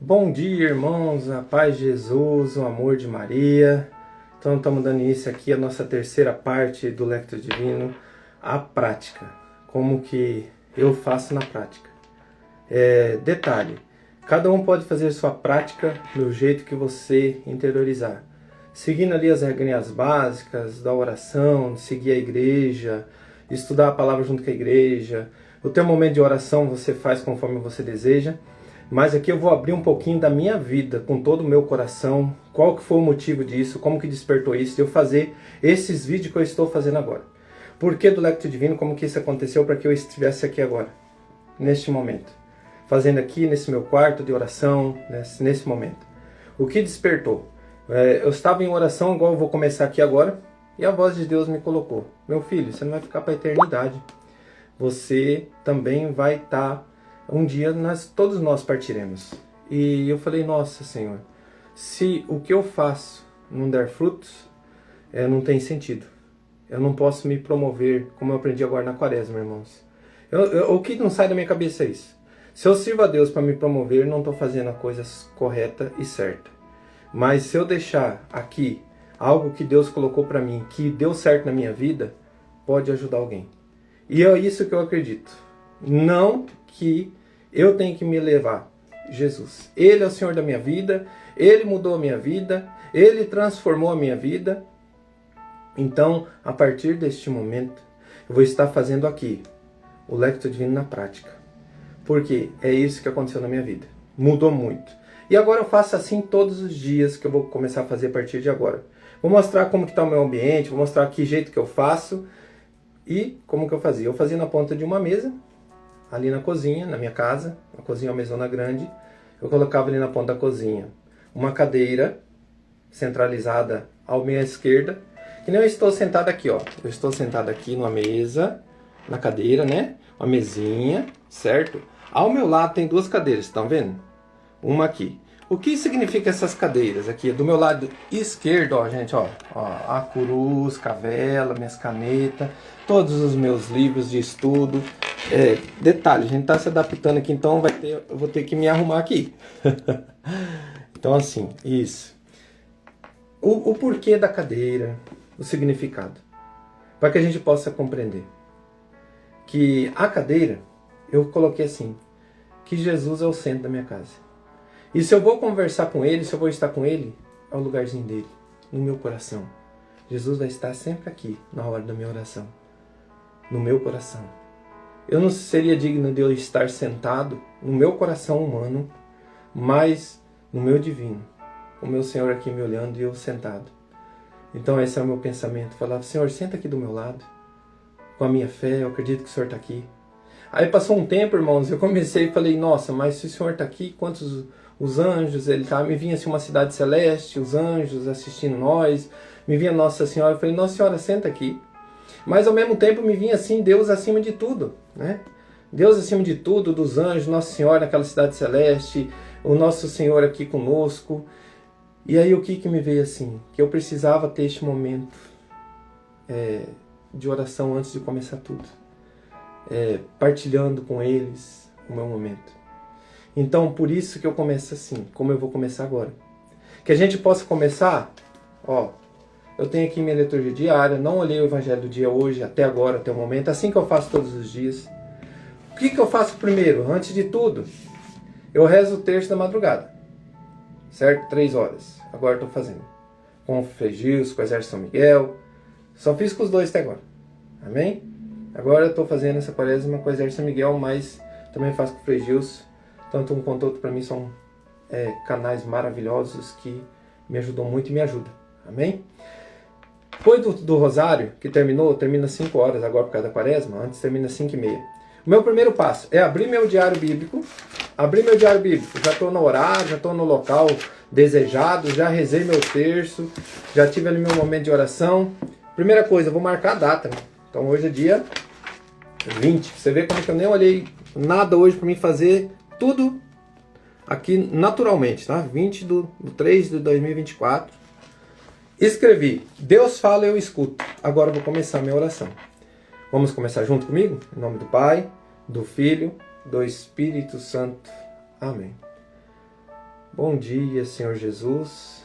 Bom dia, irmãos, a paz de Jesus, o amor de Maria. Então, estamos dando início aqui à nossa terceira parte do Lectio Divino, a prática. Como que eu faço na prática. Detalhe, cada um pode fazer sua prática do jeito que você interiorizar. Seguindo ali as regrinhas básicas da oração, seguir a igreja, estudar a palavra junto com a igreja. O teu momento de oração você faz conforme você deseja. Mas aqui eu vou abrir um pouquinho da minha vida, com todo o meu coração, qual que foi o motivo disso, como que despertou isso, de eu fazer esses vídeos que eu estou fazendo agora. Por que do Lectio Divino, como que isso aconteceu para que eu estivesse aqui agora, neste momento. Fazendo aqui nesse meu quarto de oração, nesse momento. O que despertou? Eu estava em oração, igual eu vou começar aqui agora, e a voz de Deus me colocou. Meu filho, você não vai ficar para a eternidade. Você também vai estar... Um dia todos nós partiremos. E eu falei, nossa Senhor, se o que eu faço não der frutos, não tem sentido. Eu não posso me promover, como eu aprendi agora na quaresma, irmãos. O que não sai da minha cabeça é isso. Se eu sirvo a Deus para me promover, não estou fazendo a coisa correta e certa. Mas se eu deixar aqui algo que Deus colocou para mim, que deu certo na minha vida, pode ajudar alguém. E é isso que eu acredito. Não que eu tenho que me levar. Jesus. Ele é o Senhor da minha vida. Ele mudou a minha vida. Ele transformou a minha vida. Então, a partir deste momento, eu vou estar fazendo aqui o Lectio Divino na prática. Porque é isso que aconteceu na minha vida. Mudou muito. E agora eu faço assim todos os dias que eu vou começar a fazer a partir de agora. Vou mostrar como que está o meu ambiente. Vou mostrar que jeito que eu faço. E como que eu fazia. Eu fazia na ponta de uma mesa. Ali na cozinha, na minha casa, a cozinha é uma mesona grande, eu colocava ali na ponta da cozinha uma cadeira centralizada à minha esquerda, que nem eu estou sentado aqui, ó. Eu estou sentado aqui numa mesa, na cadeira, né? Uma mesinha, certo? Ao meu lado tem duas cadeiras, estão vendo? Uma aqui. O que significa essas cadeiras aqui? Do meu lado esquerdo, ó, gente, ó, a cruz, cavela, minhas canetas, todos os meus livros de estudo. Detalhe, a gente tá se adaptando aqui, então eu vou ter que me arrumar aqui. Então assim, isso. O porquê da cadeira, o significado, para que a gente possa compreender. Que a cadeira, eu coloquei assim, que Jesus é o centro da minha casa. E se eu vou conversar com Ele, se eu vou estar com Ele, é o lugarzinho dele, no meu coração. Jesus vai estar sempre aqui, na hora da minha oração. No meu coração. Eu não seria digno de eu estar sentado no meu coração humano, mas no meu divino. O meu Senhor aqui me olhando e eu sentado. Então esse é o meu pensamento. Falava, Senhor, senta aqui do meu lado. Com a minha fé, eu acredito que o Senhor está aqui. Aí passou um tempo, irmãos, eu comecei e falei, nossa, mas se o Senhor está aqui, quantos os anjos, ele tá, me vinha assim uma cidade celeste, os anjos assistindo nós, me vinha Nossa Senhora, eu falei, Nossa Senhora, senta aqui. Mas ao mesmo tempo me vinha assim, Deus acima de tudo, né? Deus acima de tudo, dos anjos, Nossa Senhora naquela cidade celeste, o Nosso Senhor aqui conosco. E aí o que me veio assim? Que eu precisava ter este momento de oração antes de começar tudo. Partilhando com eles o meu momento. Então, por isso que eu começo assim, como eu vou começar agora. Que a gente possa começar, ó, eu tenho aqui minha liturgia diária, não olhei o Evangelho do dia hoje, até agora, até o momento, assim que eu faço todos os dias. O que eu faço primeiro? Antes de tudo, eu rezo o terço da madrugada, certo? 3 horas, agora estou fazendo. Com o Frei Gilson, com o Exército São Miguel, só fiz com os dois até agora, amém? Agora eu estou fazendo essa quaresma com o Exército São Miguel, mas também faço com o Frei Gilson. Tanto um quanto outro para mim são canais maravilhosos que me ajudam muito e me ajudam. Amém? Depois do rosário, que termina 5 horas agora por causa da quaresma, antes termina 5h30. O meu primeiro passo é abrir meu diário bíblico. Já estou no horário, já estou no local desejado, já rezei meu terço, já tive ali meu momento de oração. Primeira coisa, eu vou marcar a data. Né? Então hoje é dia 20. Você vê como que eu nem olhei nada hoje para mim fazer tudo aqui naturalmente, tá? 20/3/2024. Escrevi, Deus fala, eu escuto. Agora eu vou começar a minha oração. Vamos começar junto comigo? Em nome do Pai, do Filho, do Espírito Santo. Amém. Bom dia, Senhor Jesus.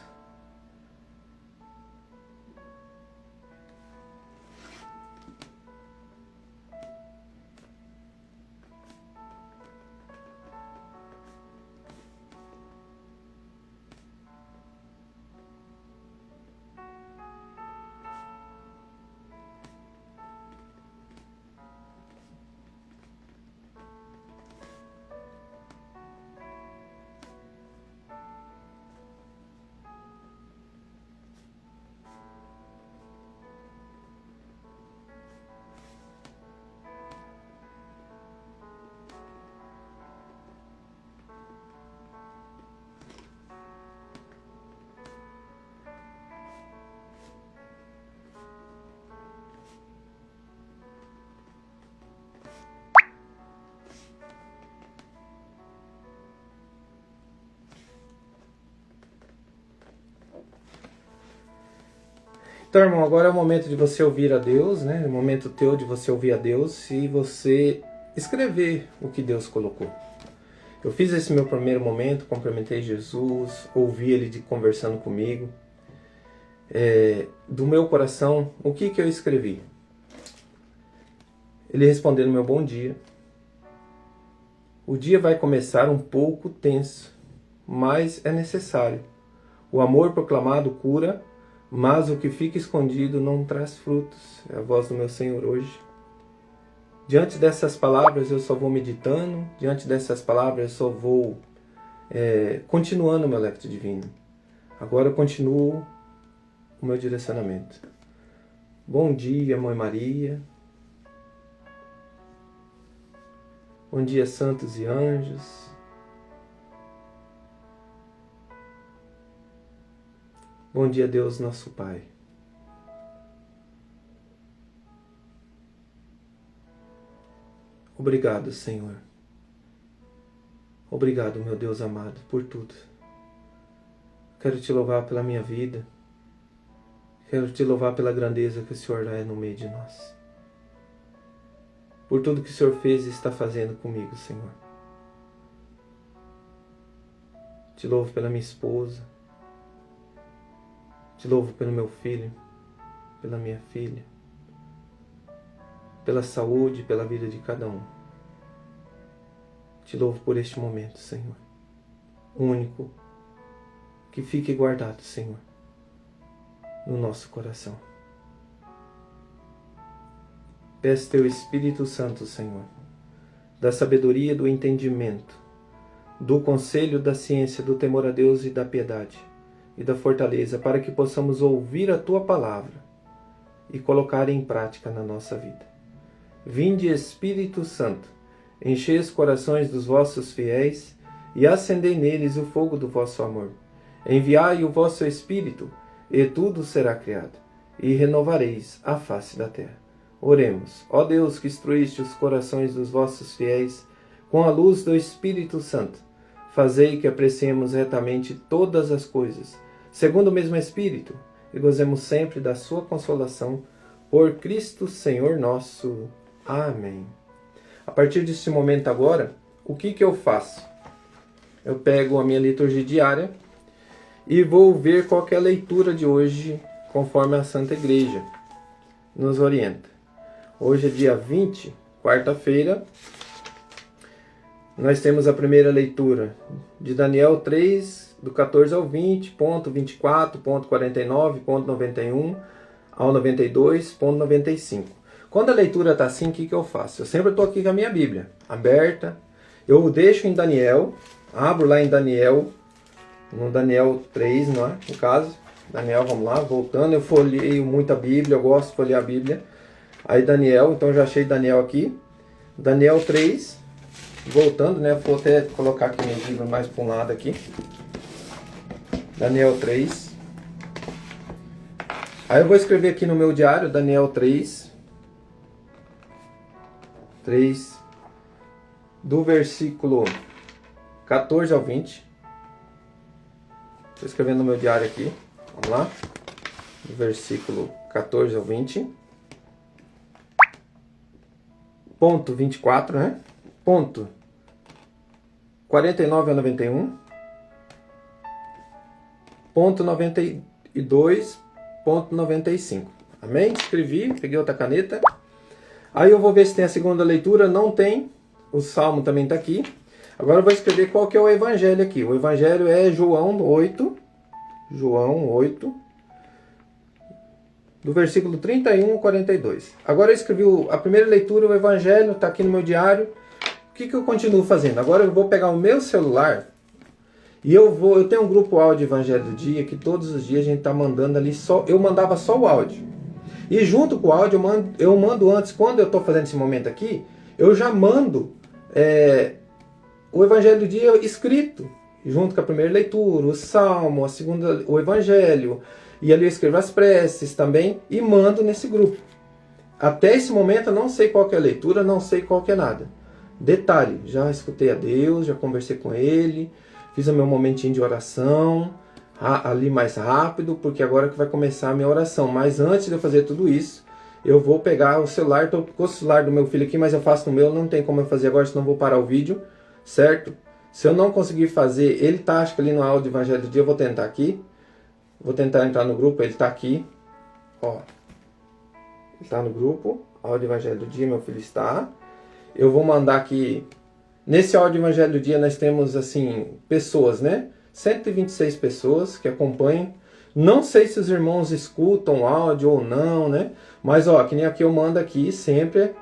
Então, irmão, agora é o momento de você ouvir a Deus, né? É o momento teu de você ouvir a Deus e você escrever o que Deus colocou. Eu fiz esse meu primeiro momento, cumprimentei Jesus, ouvi Ele conversando comigo. Do meu coração, o que eu escrevi? Ele respondeu no meu bom dia. O dia vai começar um pouco tenso, mas é necessário. O amor proclamado cura, mas o que fica escondido não traz frutos. É a voz do meu Senhor hoje. Diante dessas palavras eu só vou meditando, diante dessas palavras eu só vou continuando o meu lecto divino. Agora eu continuo o meu direcionamento. Bom dia, Mãe Maria. Bom dia, santos e anjos. Bom dia, Deus, nosso Pai. Obrigado, Senhor. Obrigado, meu Deus amado, por tudo. Quero te louvar pela minha vida. Quero te louvar pela grandeza que o Senhor é no meio de nós. Por tudo que o Senhor fez e está fazendo comigo, Senhor. Te louvo pela minha esposa. Te louvo pelo meu filho, pela minha filha, pela saúde, pela vida de cada um. Te louvo por este momento, Senhor. Único, que fique guardado, Senhor, no nosso coração. Peço teu Espírito Santo, Senhor, da sabedoria, do entendimento, do conselho, da ciência, do temor a Deus e da piedade e da fortaleza, para que possamos ouvir a tua palavra e colocar em prática na nossa vida. Vinde, Espírito Santo, enchei os corações dos vossos fiéis e acendei neles o fogo do vosso amor. Enviai o vosso Espírito, e tudo será criado, e renovareis a face da terra. Oremos. Ó Deus, que instruíste os corações dos vossos fiéis com a luz do Espírito Santo, fazei que apreciemos retamente todas as coisas, segundo o mesmo Espírito, e gozemos sempre da sua consolação, por Cristo Senhor nosso. Amém. A partir desse momento agora, o que eu faço? Eu pego a minha liturgia diária e vou ver qual que é a leitura de hoje, conforme a Santa Igreja nos orienta. Hoje é dia 20, quarta-feira. Nós temos a primeira leitura de Daniel 3, do 14 ao 20, ponto 24, ponto 49, ponto 91 ao 92, ponto 95. Quando a leitura está assim, o que eu faço? Eu sempre estou aqui com a minha Bíblia aberta. Eu deixo em Daniel, abro lá em Daniel, no Daniel 3, não é? No caso, Daniel, vamos lá, voltando. Eu folheio muito a Bíblia, eu gosto de folhear a Bíblia. Aí Daniel, então já achei Daniel aqui. Daniel 3, voltando, né? Vou até colocar aqui minha Bíblia mais para um lado aqui. Daniel 3. Aí eu vou escrever aqui no meu diário, Daniel 3, do versículo 14 ao 20. Estou escrevendo no meu diário aqui. Vamos lá. Do versículo 14 ao 20. Ponto 24, né? Ponto 49 a 91. 92.95. Amém? Escrevi, peguei outra caneta. Aí eu vou ver se tem a segunda leitura. Não tem. O Salmo também está aqui. Agora eu vou escrever qual que é o Evangelho aqui. O Evangelho é João 8. João 8. Do versículo 31 ao 42. Agora eu escrevi a primeira leitura, o Evangelho, está aqui no meu diário. O que eu continuo fazendo? Agora eu vou pegar o meu celular e eu tenho um grupo áudio Evangelho do Dia, que todos os dias a gente está mandando ali, eu mandava só o áudio. E junto com o áudio eu mando antes, quando eu estou fazendo esse momento aqui, eu já mando o Evangelho do Dia escrito, junto com a primeira leitura, o Salmo, a segunda, o Evangelho. E ali eu escrevo as preces também e mando nesse grupo. Até esse momento eu não sei qual que é a leitura, não sei qual que é nada. Detalhe, já escutei a Deus, já conversei com Ele, fiz o meu momentinho de oração, ali mais rápido, porque agora que vai começar a minha oração. Mas antes de eu fazer tudo isso, eu vou pegar o celular, estou com o celular do meu filho aqui, mas eu faço no meu, não tem como eu fazer agora, senão eu vou parar o vídeo, certo? Se eu não conseguir fazer, ele tá, acho que ali no áudio do Evangelho do Dia, eu vou tentar aqui. Vou tentar entrar no grupo, ele está aqui. Ó, ele está no grupo, áudio Evangelho do Dia, meu filho está. Eu vou mandar aqui. Nesse áudio Evangelho do Dia nós temos, assim, pessoas, né? 126 pessoas que acompanham. Não sei se os irmãos escutam áudio ou não, né? Mas, ó, que nem aqui eu mando aqui sempre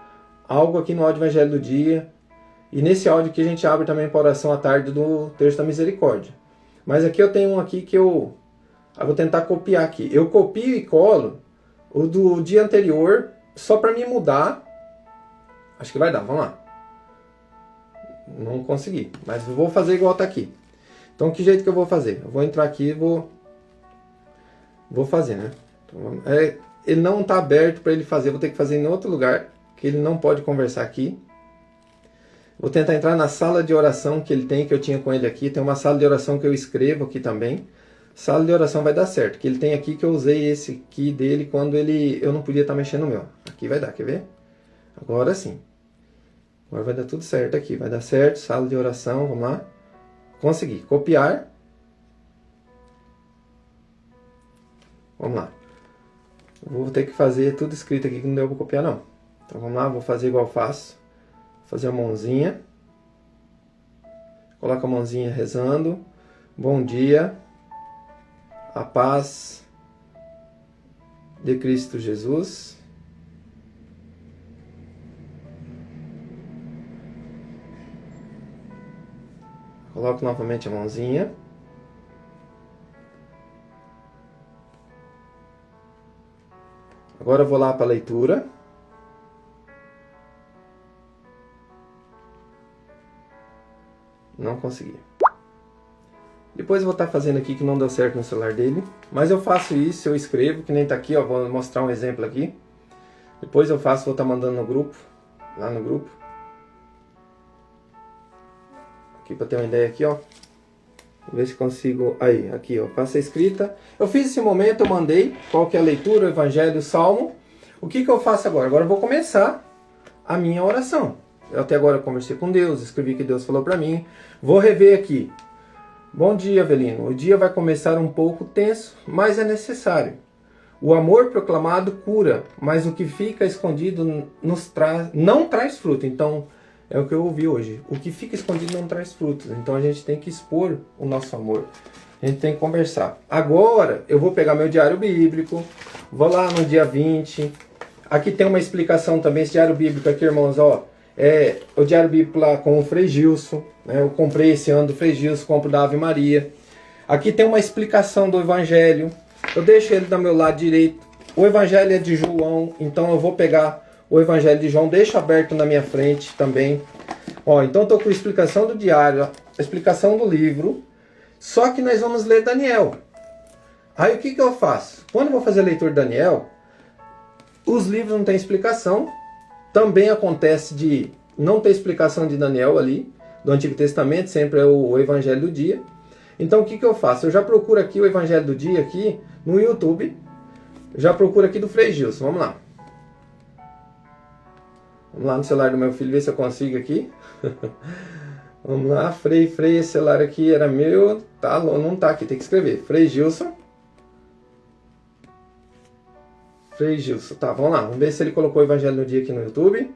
algo aqui no áudio Evangelho do Dia. E nesse áudio aqui a gente abre também para oração à tarde do Terço da Misericórdia. Mas aqui eu tenho um aqui que eu vou tentar copiar aqui. Eu copio e colo o do dia anterior, só para me mudar. Acho que vai dar, vamos lá. Não consegui, mas eu vou fazer igual tá aqui. Então que jeito que eu vou fazer? Eu vou entrar aqui e vou fazer, né? Então, ele não está aberto para ele fazer, vou ter que fazer em outro lugar, que ele não pode conversar aqui. Vou tentar entrar na sala de oração que ele tem, que eu tinha com ele aqui. Tem uma sala de oração que eu escrevo aqui também. Sala de oração vai dar certo, que ele tem aqui, que eu usei esse aqui dele quando eu não podia estar mexendo no meu. Aqui vai dar, quer ver? Agora sim. Agora vai dar tudo certo aqui, vai dar certo, sala de oração, vamos lá. Consegui, copiar. Vamos lá. Vou ter que fazer tudo escrito aqui que não deu para copiar não. Então vamos lá, vou fazer igual eu faço. Fazer a mãozinha. Coloca a mãozinha rezando. Bom dia. A paz de Cristo Jesus. Coloco novamente a mãozinha. Agora eu vou lá para a leitura. Não consegui. Depois eu vou estar fazendo aqui que não deu certo no celular dele. Mas eu faço isso, eu escrevo, que nem está aqui, ó. Vou mostrar um exemplo aqui. Depois eu faço, vou estar mandando no grupo. Lá no grupo. Aqui para ter uma ideia aqui, ó. Vou ver se consigo. Aí, aqui, ó. Faço a escrita. Eu fiz esse momento, eu mandei. Qual que é a leitura, o Evangelho, o Salmo. O que eu faço agora? Agora eu vou começar a minha oração. Eu até agora conversei com Deus, escrevi o que Deus falou para mim. Vou rever aqui. Bom dia, Avelino. O dia vai começar um pouco tenso, mas é necessário. O amor proclamado cura, mas o que fica escondido não traz fruto. Então, é o que eu ouvi hoje. O que fica escondido não traz frutos. Então, a gente tem que expor o nosso amor. A gente tem que conversar. Agora, eu vou pegar meu diário bíblico. Vou lá no dia 20. Aqui tem uma explicação também. Esse diário bíblico aqui, irmãos, ó. É o diário bíblico lá com o Frei Gilson, né? Eu comprei esse ano do Frei Gilson, compro da Ave Maria. Aqui tem uma explicação do Evangelho. Eu deixo ele do meu lado direito. O Evangelho é de João, então eu vou pegar o Evangelho de João, deixo aberto na minha frente também. Ó, então eu estou com a explicação do diário, a explicação do livro. Só que nós vamos ler Daniel. Aí o que eu faço? Quando eu vou fazer a leitura de Daniel, os livros não têm explicação. Também acontece de não ter explicação de Daniel ali, do Antigo Testamento, sempre é o Evangelho do Dia. Então o que eu faço? Eu já procuro aqui o Evangelho do Dia aqui no YouTube. Já procuro aqui do Frei Gilson, vamos lá. Vamos lá no celular do meu filho ver se eu consigo aqui. Vamos lá, Frei, esse celular aqui era meu, tá, não tá aqui, tem que escrever. Frei Gilson, tá, vamos lá, vamos ver se ele colocou o Evangelho no Dia aqui no YouTube.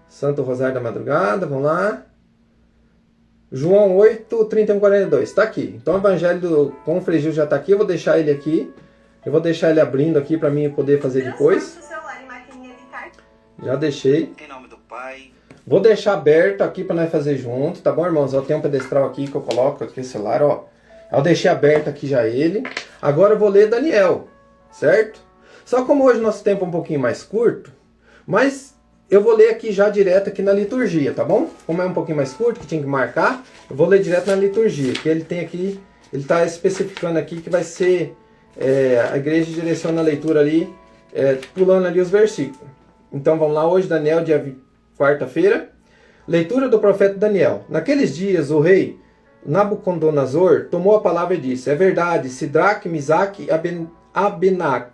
Santo Rosário da Madrugada, vamos lá. João 8, 31, 42, tá aqui. Então o Evangelho com o Frei Gilson já tá aqui, eu vou deixar ele aqui. Eu vou deixar ele abrindo aqui para mim poder fazer depois. Já deixei. Em nome do Pai. Vou deixar aberto aqui para nós fazer junto, tá bom, irmãos? Ó, tem um pedestral aqui que eu coloco aqui o celular, ó. Eu deixei aberto aqui já ele. Agora eu vou ler Daniel, certo? Só como hoje nosso tempo é um pouquinho mais curto, mas eu vou ler aqui já direto aqui na liturgia, tá bom? Como é um pouquinho mais curto, que tinha que marcar, eu vou ler direto na liturgia, que ele tem aqui, ele está especificando aqui que vai ser, a igreja direciona a leitura ali, pulando ali os versículos. Então vamos lá, hoje Daniel, dia quarta-feira, leitura do profeta Daniel. Naqueles dias o rei Nabucodonosor tomou a palavra e disse: é verdade, Sidraque, Misaque e Abednego,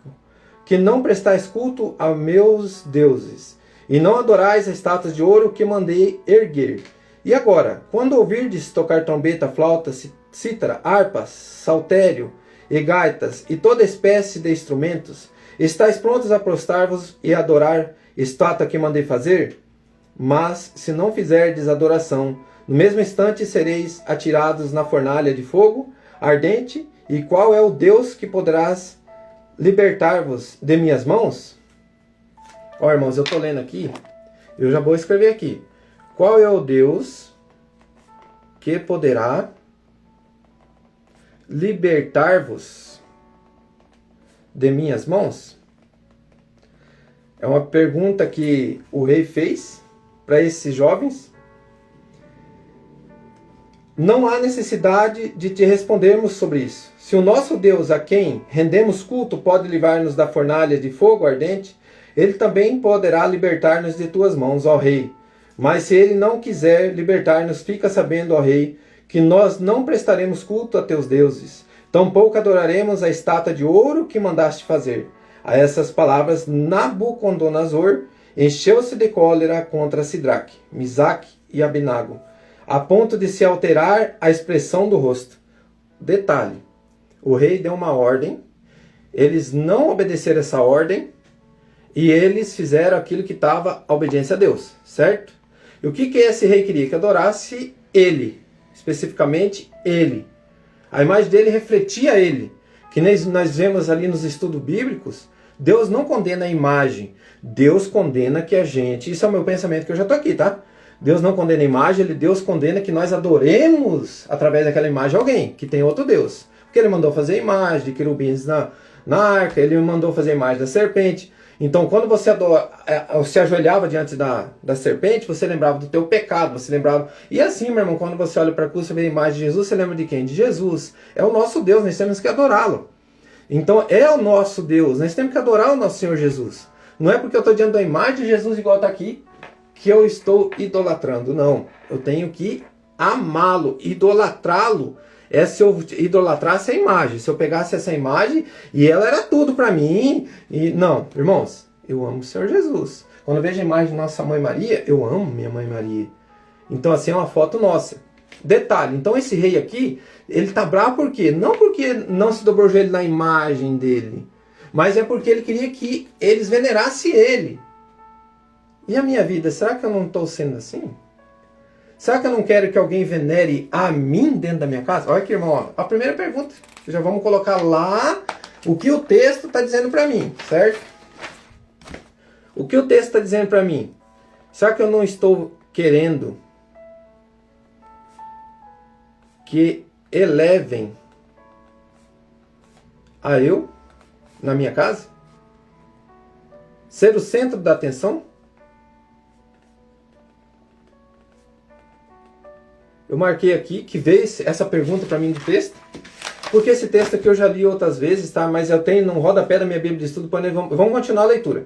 que não prestais culto a meus deuses, e não adorais as estátuas de ouro que mandei erguer. E agora, quando ouvirdes tocar trombeta, flauta, cítara, harpas, saltério e gaitas, e toda espécie de instrumentos, estáis prontos a prostrar-vos e adorar estátua que mandei fazer? Mas, se não fizerdes adoração, no mesmo instante sereis atirados na fornalha de fogo ardente, e qual é o Deus que poderás libertar-vos de minhas mãos? Ó, irmãos, eu estou lendo aqui, eu já vou escrever aqui. Qual é o Deus que poderá libertar-vos de minhas mãos? É uma pergunta que o rei fez para esses jovens. Não há necessidade de te respondermos sobre isso. Se o nosso Deus, a quem rendemos culto, pode livrar-nos da fornalha de fogo ardente, ele também poderá libertar-nos de tuas mãos, ó rei. Mas se ele não quiser libertar-nos, fica sabendo, ó rei, que nós não prestaremos culto a teus deuses. Tampouco adoraremos a estátua de ouro que mandaste fazer. A essas palavras, Nabucodonosor encheu-se de cólera contra Sidraque, Misaque e Abednego, a ponto de se alterar a expressão do rosto. Detalhe, o rei deu uma ordem, eles não obedeceram essa ordem, e eles fizeram aquilo que estava a obediência a Deus, certo? E o que esse rei queria? Que adorasse ele, especificamente ele. A imagem dele refletia ele. Que nós vemos ali nos estudos bíblicos, Deus não condena a imagem, Deus condena que a gente, isso é o meu pensamento que eu já estou aqui, tá? Deus não condena a imagem, Deus condena que nós adoremos através daquela imagem alguém, que tem outro Deus. Porque ele mandou fazer a imagem de querubins na arca, ele mandou fazer a imagem da serpente. Então, quando você se ajoelhava diante da serpente, você lembrava do teu pecado, você lembrava... E assim, meu irmão, quando você olha para a cruz, você vê a imagem de Jesus, você lembra de quem? De Jesus. É o nosso Deus, nós temos que adorá-lo. Então, é o nosso Deus, nós temos que adorar o nosso Senhor Jesus. Não é porque eu estou diante da imagem de Jesus igual está aqui, que eu estou idolatrando. Não, eu tenho que amá-lo, idolatrá-lo. É se eu idolatrasse a imagem, se eu pegasse essa imagem e ela era tudo para mim. E não, irmãos, eu amo o Senhor Jesus. Quando eu vejo a imagem de nossa mãe Maria, eu amo minha mãe Maria. Então assim é uma foto nossa. Detalhe, então esse rei aqui, ele está bravo por quê? Não porque não se dobrou o joelho na imagem dele, mas é porque ele queria que eles venerassem ele. E a minha vida, será que eu não estou sendo assim? Será que eu não quero que alguém venere a mim dentro da minha casa? Olha aqui, irmão, ó, a primeira pergunta. Já vamos colocar lá o que o texto está dizendo para mim, certo? O que o texto está dizendo para mim? Será que eu não estou querendo que elevem a eu na minha casa? Ser o centro da atenção? Eu marquei aqui que veio essa pergunta para mim do texto, porque esse texto aqui eu já li outras vezes, tá? Mas eu tenho no rodapé da minha Bíblia de estudo, vamos continuar a leitura.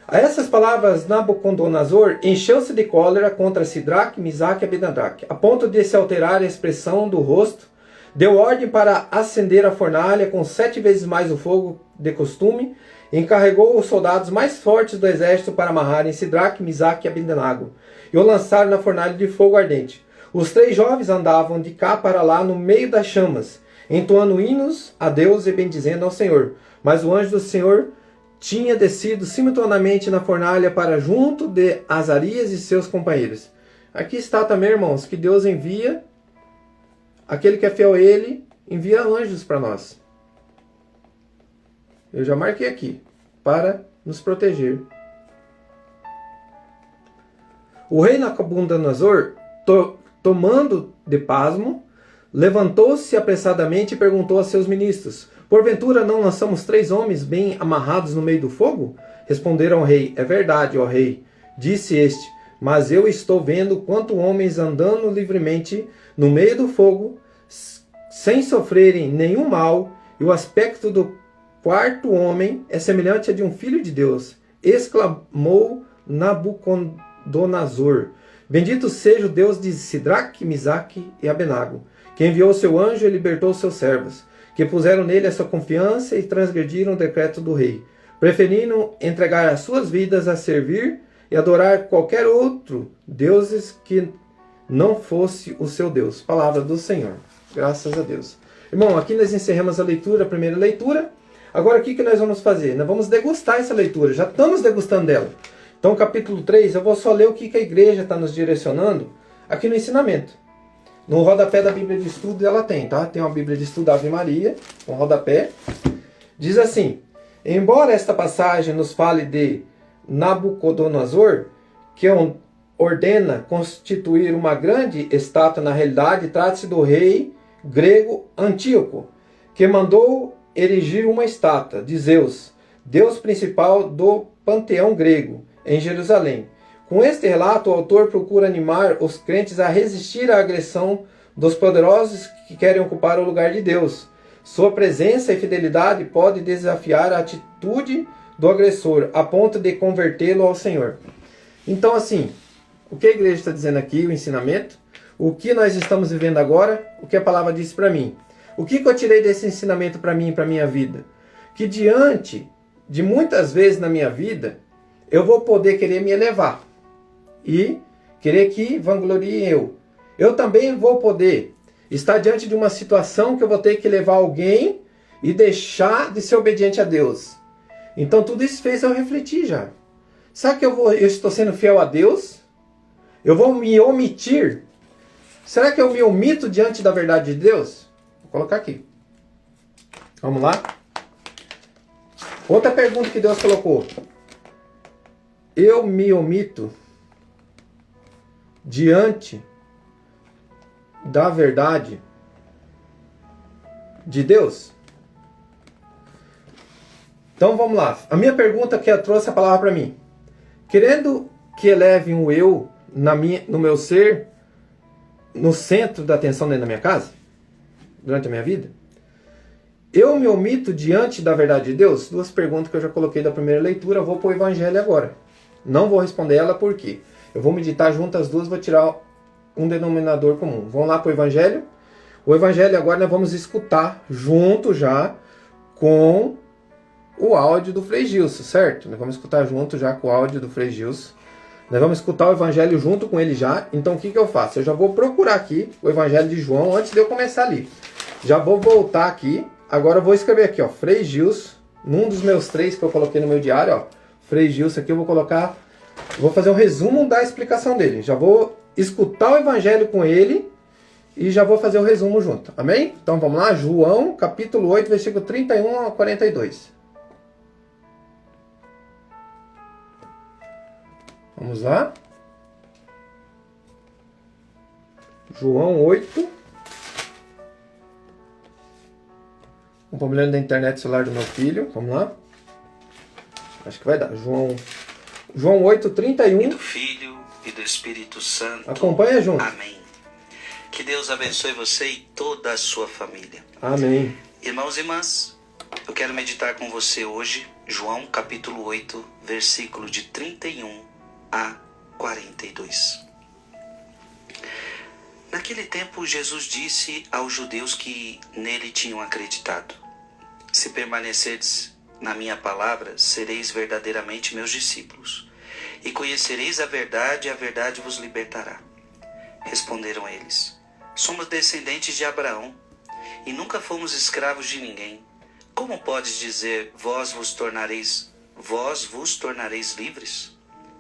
A essas palavras, Nabucodonosor encheu-se de cólera contra Sidraque, Misaque e Abednego, a ponto de se alterar a expressão do rosto, deu ordem para acender a fornalha com 7 vezes mais o fogo de costume, encarregou os soldados mais fortes do exército para amarrarem Sidraque, Misaque e Abednego, e o lançaram na fornalha de fogo ardente. Os 3 jovens andavam de cá para lá no meio das chamas, entoando hinos a Deus e bendizendo ao Senhor. Mas o anjo do Senhor tinha descido simultaneamente na fornalha para junto de Azarias e seus companheiros. Aqui está também, irmãos, que Deus envia, aquele que é fiel a Ele, envia anjos para nós. Eu já marquei aqui, para nos proteger. O rei Nabucodonosor, tomando de pasmo, levantou-se apressadamente e perguntou a seus ministros: porventura não lançamos 3 homens bem amarrados no meio do fogo? Responderam ao rei: é verdade, ó rei. Disse este: mas eu estou vendo quanto homens andando livremente no meio do fogo, sem sofrerem nenhum mal, e o aspecto do 4º homem é semelhante a de um filho de Deus. Exclamou Nabucodonosor: bendito seja o Deus de Sidraque, Misaque e Abenago, que enviou seu anjo e libertou seus servos, que puseram nele a sua confiança e transgrediram o decreto do rei, preferindo entregar as suas vidas a servir e adorar qualquer outro deuses que não fosse o seu Deus. Palavra do Senhor. Graças a Deus. Irmão, aqui nós encerramos a leitura, a primeira leitura. Agora o que nós vamos fazer? Nós vamos degustar essa leitura. Já estamos degustando dela. Então, capítulo 3, eu vou só ler o que a igreja está nos direcionando aqui no ensinamento. No rodapé da Bíblia de Estudo ela tem, tá? Tem uma Bíblia de Estudo Ave Maria, um rodapé. Diz assim: embora esta passagem nos fale de Nabucodonosor, que ordena constituir uma grande estátua, na realidade trata-se do rei grego Antíoco, que mandou erigir uma estátua de Zeus, deus principal do panteão grego, em Jerusalém. Com este relato, o autor procura animar os crentes a resistir à agressão dos poderosos que querem ocupar o lugar de Deus. Sua presença e fidelidade pode desafiar a atitude do agressor, a ponto de convertê-lo ao Senhor. Então, assim, o que a igreja está dizendo aqui, o ensinamento, o que nós estamos vivendo agora, o que a palavra disse para mim. O que eu tirei desse ensinamento para mim e para a minha vida? Que diante de muitas vezes na minha vida, eu vou poder querer me elevar e querer que vanglorie eu. Eu também vou poder estar diante de uma situação que eu vou ter que levar alguém e deixar de ser obediente a Deus. Então tudo isso fez eu refletir já. Será que eu estou sendo fiel a Deus? Eu vou me omitir? Será que eu me omito diante da verdade de Deus? Vou colocar aqui. Vamos lá? Outra pergunta que Deus colocou. Eu me omito diante da verdade de Deus? Então vamos lá. A minha pergunta que trouxe a palavra para mim. Querendo que eleve um eu no meu ser, no centro da atenção dentro da minha casa, durante a minha vida, eu me omito diante da verdade de Deus? 2 perguntas que eu já coloquei da primeira leitura. Eu vou para o Evangelho agora. Não vou responder ela porque eu vou meditar junto as duas, vou tirar um denominador comum. Vamos lá para o Evangelho. O Evangelho agora nós vamos escutar junto já com o áudio do Frei Gilson, certo? Nós vamos escutar junto já com o áudio do Frei Gilson. Nós vamos escutar o Evangelho junto com ele já. Então o que eu faço? Eu já vou procurar aqui o Evangelho de João antes de eu começar ali. Já vou voltar aqui. Agora eu vou escrever aqui, ó, Frei Gilson, num dos meus 3 que eu coloquei no meu diário, ó. Frei Gilson aqui eu vou colocar, vou fazer um resumo da explicação dele. Já vou escutar o Evangelho com ele e já vou fazer o resumo junto. Amém? Então vamos lá, João, capítulo 8, versículo 31 a 42. Vamos lá. João 8. Um problema da internet celular do meu filho. Vamos lá. Acho que vai dar. João 8, 31. E do Filho e do Espírito Santo. Acompanha junto. Amém. Que Deus abençoe você e toda a sua família. Amém. Irmãos e irmãs, eu quero meditar com você hoje, João capítulo 8, versículo de 31 a 42. Naquele tempo, Jesus disse aos judeus que nele tinham acreditado: se permanecerdes na minha palavra, sereis verdadeiramente meus discípulos, e conhecereis a verdade vos libertará. Responderam eles: somos descendentes de Abraão, e nunca fomos escravos de ninguém. Como podes dizer, vós vos tornareis livres?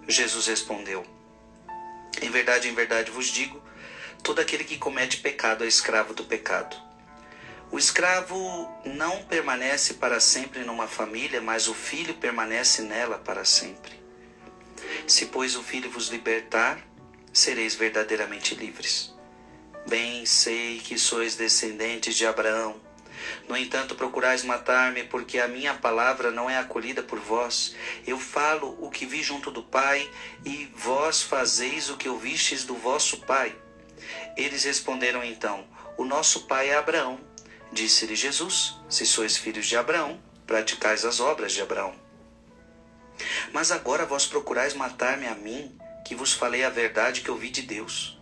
Jesus respondeu: em verdade vos digo, todo aquele que comete pecado é escravo do pecado. O escravo não permanece para sempre numa família, mas o filho permanece nela para sempre. Se, pois, o filho vos libertar, sereis verdadeiramente livres. Bem sei que sois descendentes de Abraão. No entanto, procurais matar-me, porque a minha palavra não é acolhida por vós. Eu falo o que vi junto do Pai, e vós fazeis o que ouvistes do vosso pai. Eles responderam então: o nosso pai é Abraão. Disse-lhe Jesus: se sois filhos de Abraão, praticais as obras de Abraão. Mas agora vós procurais matar-me a mim, que vos falei a verdade que ouvi de Deus.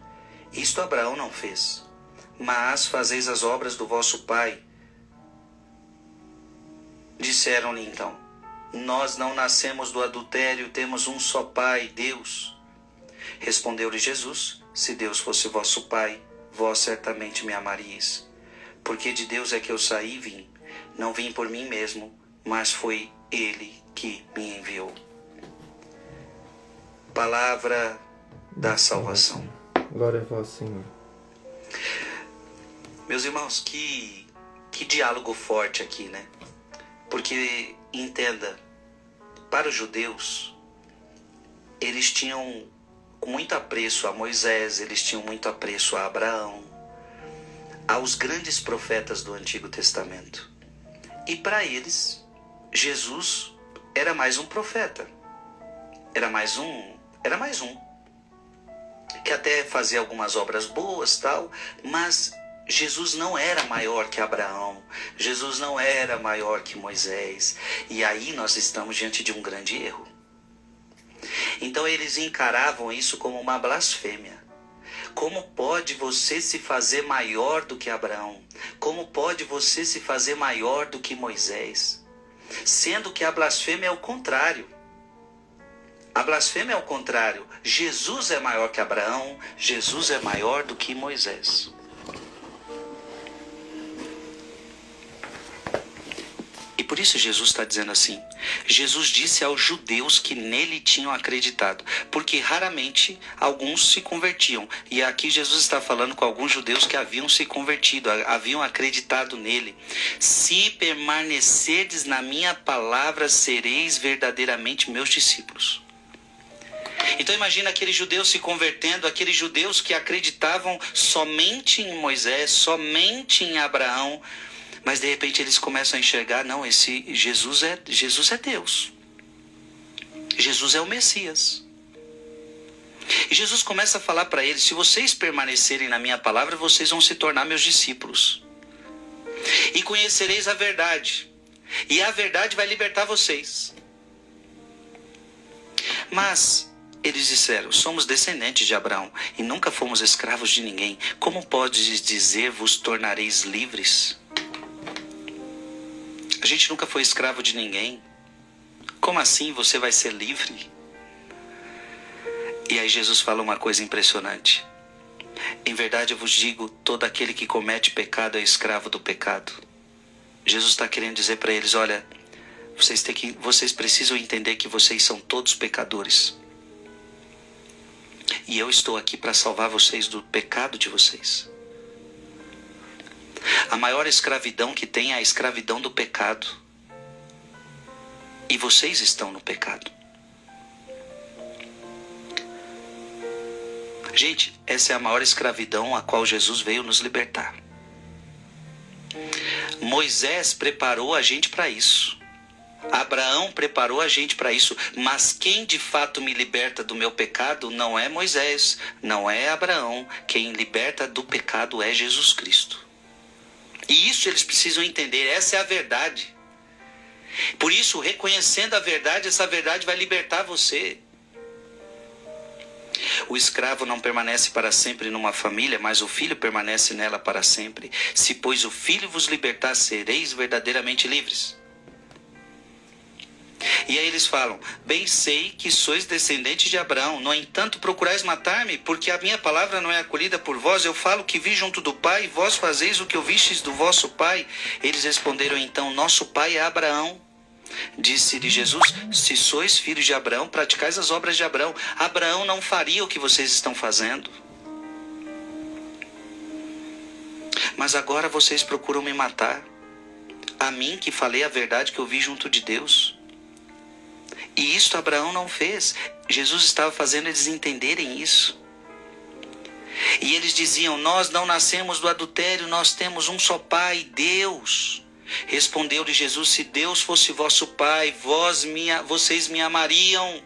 Isto Abraão não fez. Mas fazeis as obras do vosso pai. Disseram-lhe então: nós não nascemos do adultério, temos um só pai, Deus. Respondeu-lhe Jesus: se Deus fosse vosso pai, vós certamente me amaríeis. Porque de Deus é que eu saí e vim. Não vim por mim mesmo, mas foi Ele que me enviou. Palavra da salvação. Glória a vós, Senhor. Meus irmãos, que diálogo forte aqui, né? Porque, entenda, para os judeus, eles tinham muito apreço a Moisés, eles tinham muito apreço a Abraão, aos grandes profetas do Antigo Testamento. E para eles, Jesus era mais um profeta. Era mais um. Que até fazia algumas obras boas, tal, mas Jesus não era maior que Abraão. Jesus não era maior que Moisés. E aí nós estamos diante de um grande erro. Então eles encaravam isso como uma blasfêmia. Como pode você se fazer maior do que Abraão? Como pode você se fazer maior do que Moisés? Sendo que a blasfêmia é o contrário. A blasfêmia é o contrário. Jesus é maior que Abraão, Jesus é maior do que Moisés. E por isso Jesus está dizendo assim. Jesus disse aos judeus que nele tinham acreditado, porque raramente alguns se convertiam. E aqui Jesus está falando com alguns judeus que haviam se convertido, haviam acreditado nele. Se permanecerdes na minha palavra, sereis verdadeiramente meus discípulos. Então imagina aqueles judeus se convertendo, aqueles judeus que acreditavam somente em Moisés, somente em Abraão. Mas de repente eles começam a enxergar, não, esse Jesus é Deus. Jesus é o Messias. E Jesus começa a falar para eles: se vocês permanecerem na minha palavra, vocês vão se tornar meus discípulos. E conhecereis a verdade. E a verdade vai libertar vocês. Mas eles disseram: somos descendentes de Abraão e nunca fomos escravos de ninguém. Como podes dizer, vos tornareis livres? A gente nunca foi escravo de ninguém. Como assim você vai ser livre? E aí Jesus fala uma coisa impressionante. Em verdade eu vos digo, todo aquele que comete pecado é escravo do pecado. Jesus está querendo dizer para eles: olha, vocês precisam entender que vocês são todos pecadores. E eu estou aqui para salvar vocês do pecado de vocês. A maior escravidão que tem é a escravidão do pecado. E vocês estão no pecado. Gente, essa é a maior escravidão a qual Jesus veio nos libertar. Moisés preparou a gente para isso. Abraão preparou a gente para isso. Mas quem de fato me liberta do meu pecado não é Moisés, não é Abraão. Quem liberta do pecado é Jesus Cristo. E isso eles precisam entender, essa é a verdade. Por isso, reconhecendo a verdade, essa verdade vai libertar você. O escravo não permanece para sempre numa família, mas o filho permanece nela para sempre. Se, pois, o filho vos libertar, sereis verdadeiramente livres. E aí eles falam: bem sei que sois descendentes de Abraão, no entanto procurais matar-me, porque a minha palavra não é acolhida por vós. Eu falo que vi junto do Pai, e vós fazeis o que ouvistes do vosso pai. Eles responderam então: nosso pai é Abraão. Disse-lhe Jesus: se sois filhos de Abraão, praticais as obras de Abraão. Abraão não faria o que vocês estão fazendo. Mas agora vocês procuram me matar, a mim que falei a verdade que eu vi junto de Deus. E isto Abraão não fez. Jesus estava fazendo eles entenderem isso. E eles diziam: nós não nascemos do adultério, nós temos um só pai, Deus. Respondeu-lhe Jesus: se Deus fosse vosso pai, vocês me amariam.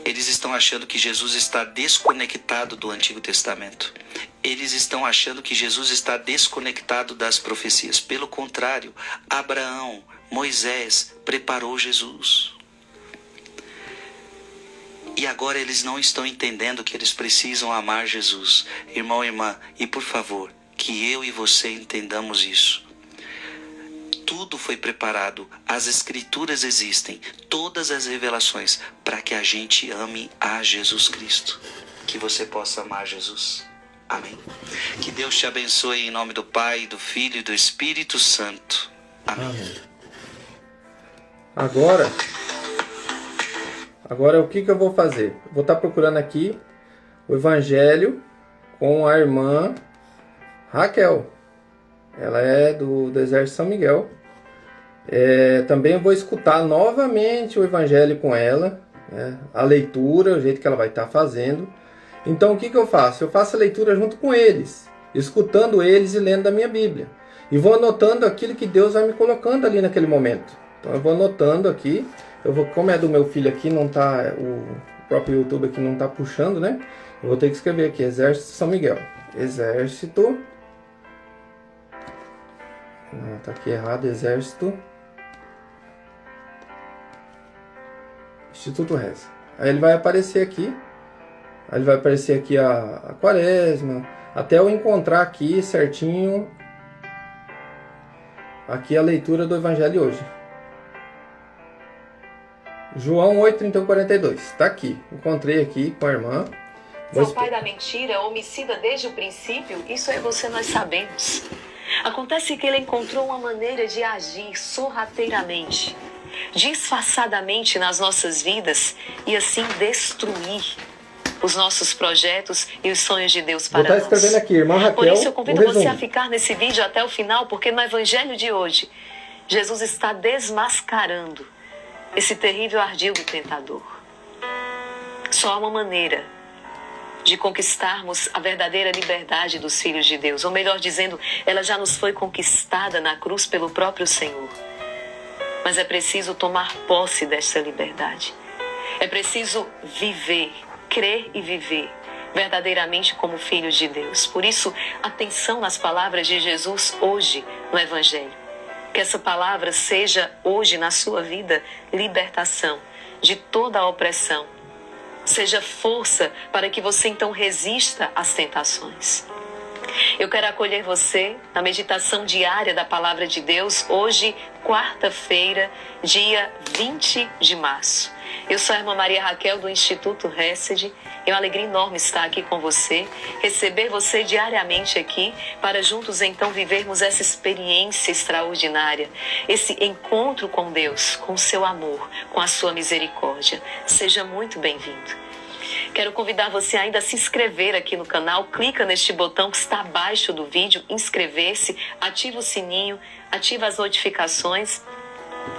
Eles estão achando que Jesus está desconectado do Antigo Testamento. Eles estão achando que Jesus está desconectado das profecias. Pelo contrário, Abraão, Moisés preparou Jesus. E agora eles não estão entendendo que eles precisam amar Jesus. Irmão e irmã, e por favor, que eu e você entendamos isso. Tudo foi preparado, as escrituras existem, todas as revelações, para que a gente ame a Jesus Cristo. Que você possa amar Jesus. Amém. Que Deus te abençoe em nome do Pai, do Filho e do Espírito Santo. Amém. Amém. Agora o que eu vou fazer? Eu vou estar procurando aqui o Evangelho com a irmã Raquel. Ela é do Exército São Miguel. Também eu vou escutar novamente o Evangelho com ela, a leitura, o jeito que ela vai estar fazendo. Então o que eu faço? Eu faço a leitura junto com eles, escutando eles e lendo da minha Bíblia. E vou anotando aquilo que Deus vai me colocando ali naquele momento. Então eu vou anotando aqui. Como é do meu filho aqui, não tá, o próprio YouTube aqui não está puxando, né? Eu vou ter que escrever aqui: Exército São Miguel. Exército. Não, tá aqui errado. Exército Instituto Reza. Aí ele vai aparecer aqui. Aí vai aparecer aqui a Quaresma. Até eu encontrar aqui certinho aqui a leitura do Evangelho de hoje. João 8, 31, 42. Está aqui. Encontrei aqui com a irmã. Seu pai da mentira é homicida desde o princípio. Isso é você, nós sabemos. Acontece que ele encontrou uma maneira de agir sorrateiramente, disfarçadamente nas nossas vidas e assim destruir os nossos projetos e os sonhos de Deus para nós. Vou estar escrevendo aqui, irmã Raquel. Por isso eu convido você a ficar nesse vídeo até o final, porque no Evangelho de hoje, Jesus está desmascarando esse terrível ardil do tentador. Só há uma maneira de conquistarmos a verdadeira liberdade dos filhos de Deus. Ou melhor dizendo, ela já nos foi conquistada na cruz pelo próprio Senhor. Mas é preciso tomar posse dessa liberdade. É preciso viver, crer e viver verdadeiramente como filhos de Deus. Por isso, atenção nas palavras de Jesus hoje no Evangelho. Que essa palavra seja hoje na sua vida libertação de toda a opressão. Seja força para que você então resista às tentações. Eu quero acolher você na meditação diária da Palavra de Deus, hoje, quarta-feira, dia 20 de março. Eu sou a irmã Maria Raquel do Instituto Hesed. É uma alegria enorme estar aqui com você, receber você diariamente aqui, para juntos então vivermos essa experiência extraordinária, esse encontro com Deus, com o seu amor, com a sua misericórdia. Seja muito bem-vindo. Quero convidar você ainda a se inscrever aqui no canal. Clica neste botão que está abaixo do vídeo, inscrever-se, ativa o sininho, ativa as notificações.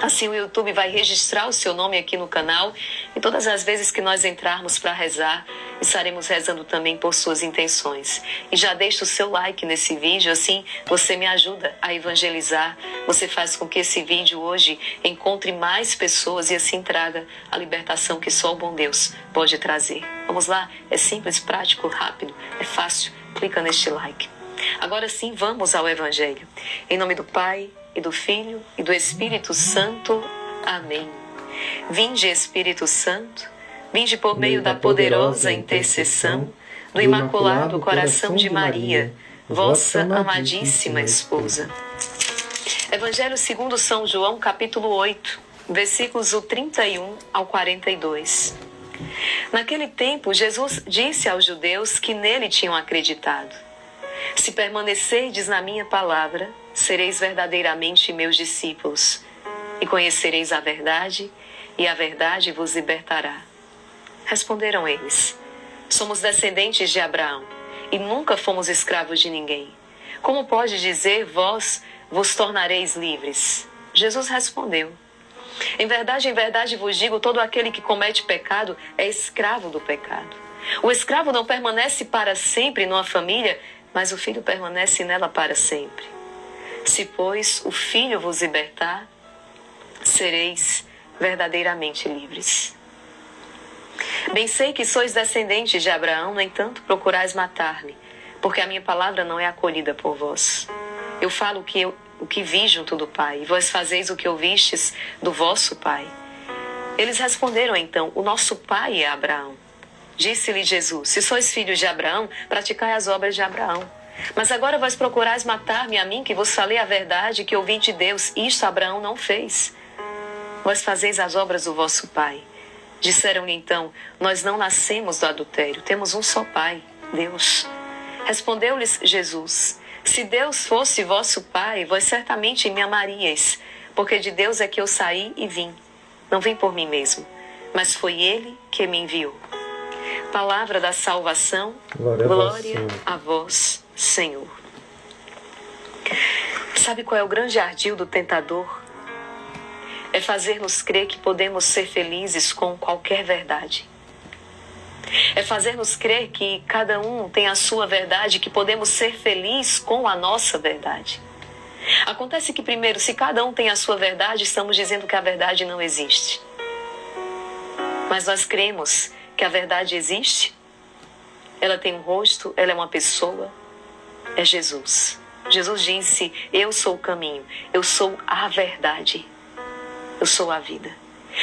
Assim o YouTube vai registrar o seu nome aqui no canal e todas as vezes que nós entrarmos para rezar, estaremos rezando também por suas intenções. E já deixa o seu like nesse vídeo, assim você me ajuda a evangelizar. Você faz com que esse vídeo hoje encontre mais pessoas e assim traga a libertação que só o bom Deus pode trazer. Vamos lá? É simples, prático, rápido, é fácil. Clica neste like. Agora sim, vamos ao Evangelho. Em nome do Pai, e do Filho, e do Espírito Santo. Amém. Vinde, Espírito Santo, vinde por meio da poderosa intercessão do Imaculado Coração de Maria, vossa amadíssima esposa. Evangelho segundo São João, capítulo 8, versículos do 31 ao 42. Naquele tempo, Jesus disse aos judeus que nele tinham acreditado: se permanecerdes na minha palavra, sereis verdadeiramente meus discípulos, e conhecereis a verdade, e a verdade vos libertará. Responderam eles: somos descendentes de Abraão, e nunca fomos escravos de ninguém. Como pode dizer, vós vos tornareis livres? Jesus respondeu: em verdade vos digo, todo aquele que comete pecado é escravo do pecado. O escravo não permanece para sempre numa família, mas o filho permanece nela para sempre. Se, pois, o filho vos libertar, sereis verdadeiramente livres. Bem sei que sois descendentes de Abraão, no entanto procurais matar-me, porque a minha palavra não é acolhida por vós. Eu falo o que vi junto do Pai, e vós fazeis o que ouvistes do vosso pai. Eles responderam então: o nosso pai é Abraão. Disse-lhe Jesus: se sois filhos de Abraão, praticai as obras de Abraão. Mas agora vós procurais matar-me a mim, que vos falei a verdade, que ouvi de Deus. Isto Abraão não fez. Vós fazeis as obras do vosso pai. Disseram-lhe então: nós não nascemos do adultério, temos um só pai, Deus. Respondeu-lhes Jesus: se Deus fosse vosso pai, vós certamente me amaríeis, porque de Deus é que eu saí e vim. Não vim por mim mesmo, mas foi Ele que me enviou. Palavra da salvação, glória a vós, Senhor. Sabe qual é o grande ardil do tentador? É fazer-nos crer que podemos ser felizes com qualquer verdade. É fazer-nos crer que cada um tem a sua verdade, que podemos ser felizes com a nossa verdade. Acontece que, primeiro, se cada um tem a sua verdade, estamos dizendo que a verdade não existe. Mas nós cremos que a verdade existe. Ela tem um rosto, ela é uma pessoa, é Jesus. Jesus disse: eu sou o caminho, eu sou a verdade, eu sou a vida.